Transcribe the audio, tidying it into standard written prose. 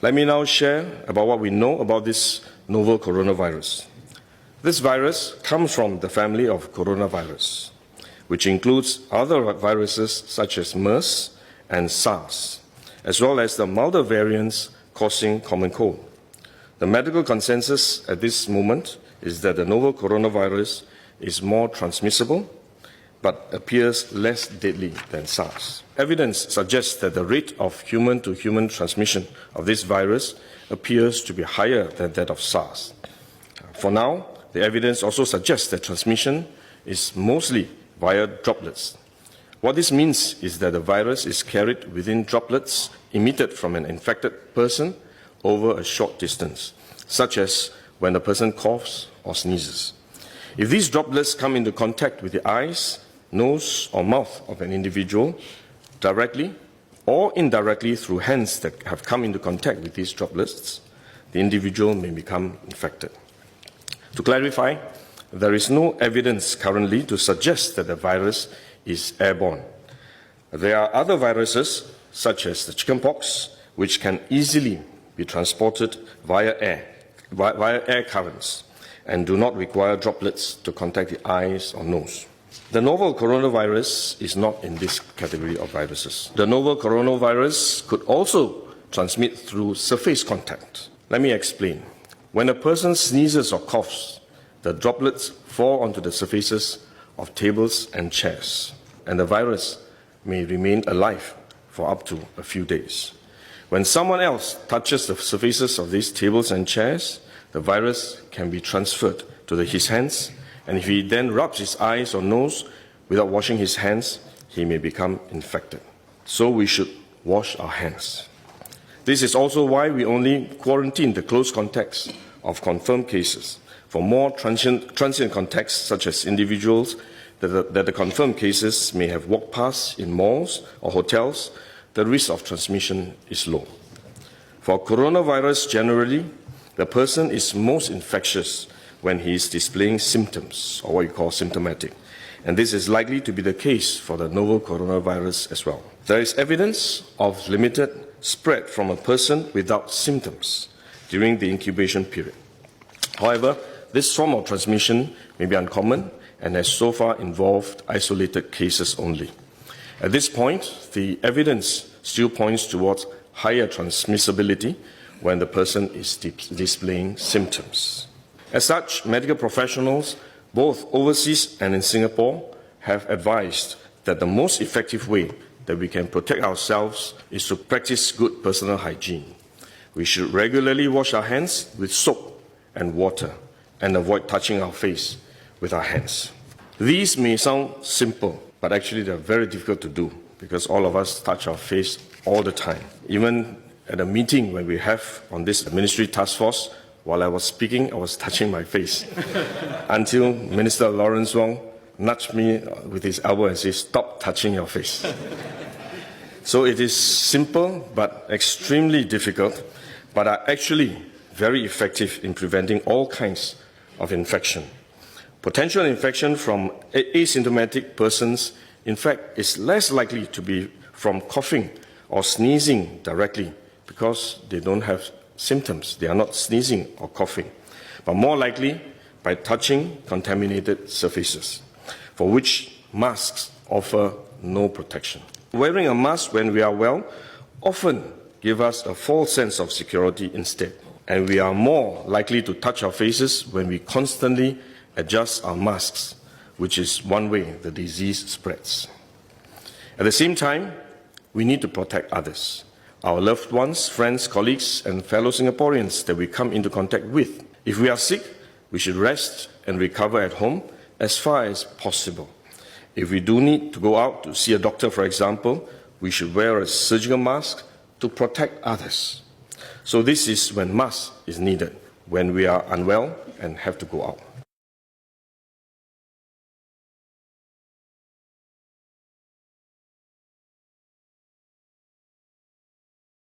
Let me now share about what we know about this novel coronavirus. This virus comes from the family of coronavirus, which includes other viruses such as MERS and SARS, as well as the milder variants causing common cold. The medical consensus at this moment is that the novel coronavirus is more transmissible, but appears less deadly than SARS. Evidence suggests that the rate of human-to-human transmission of this virus appears to be higher than that of SARS. For now, the evidence also suggests that transmission is mostly via droplets. What this means is that the virus is carried within droplets emitted from an infected person over a short distance, such as when a person coughs or sneezes. If these droplets come into contact with the eyes, nose, or mouth of an individual, directly or indirectly through hands that have come into contact with these droplets, the individual may become infected. To clarify, there is no evidence currently to suggest that the virus is airborne. There are other viruses, such as the chickenpox, which can easily be transported via air currents and do not require droplets to contact the eyes or nose. The novel coronavirus is not in this category of viruses. The novel coronavirus could also transmit through surface contact. Let me explain. When a person sneezes or coughs, the droplets fall onto the surfaces of tables and chairs, and the virus may remain alive for up to a few days. When someone else touches the surfaces of these tables and chairs, the virus can be transferred to his hands, and if he then rubs his eyes or nose without washing his hands, he may become infected. So we should wash our hands. This is also why we only quarantine the close contacts of confirmed cases. For more transient contacts, such as individuals that the confirmed cases may have walked past in malls or hotels, the risk of transmission is low. For coronavirus generally, the person is most infectious when he is displaying symptoms, or what you call symptomatic. And this is likely to be the case for the novel coronavirus as well. There is evidence of limited spread from a person without symptoms during the incubation period. However, this form of transmission may be uncommon and has so far involved isolated cases only. At this point, the evidence still points towards higher transmissibility when the person is displaying symptoms. As such, medical professionals, both overseas and in Singapore, have advised that the most effective way that we can protect ourselves is to practice good personal hygiene. We should regularly wash our hands with soap and water and avoid touching our face with our hands. These may sound simple, but actually they're very difficult to do because all of us touch our face all the time. Even at a meeting when we have on this ministry task force, while I was speaking, I was touching my face until Minister Lawrence Wong nudged me with his elbow and said, "Stop touching your face." So it is simple but extremely difficult, but are actually very effective in preventing all kinds of infection. Potential infection from asymptomatic persons, in fact, is less likely to be from coughing or sneezing directly because they don't have symptoms. They are not sneezing or coughing, but more likely by touching contaminated surfaces, for which masks offer no protection. Wearing a mask when we are well often gives us a false sense of security instead, and we are more likely to touch our faces when we constantly adjust our masks, which is one way the disease spreads. At the same time, we need to protect others, our loved ones, friends, colleagues, and fellow Singaporeans that we come into contact with. If we are sick, we should rest and recover at home as far as possible. If we do need to go out to see a doctor, for example, we should wear a surgical mask to protect others. So this is when mask is needed, when we are unwell and have to go out.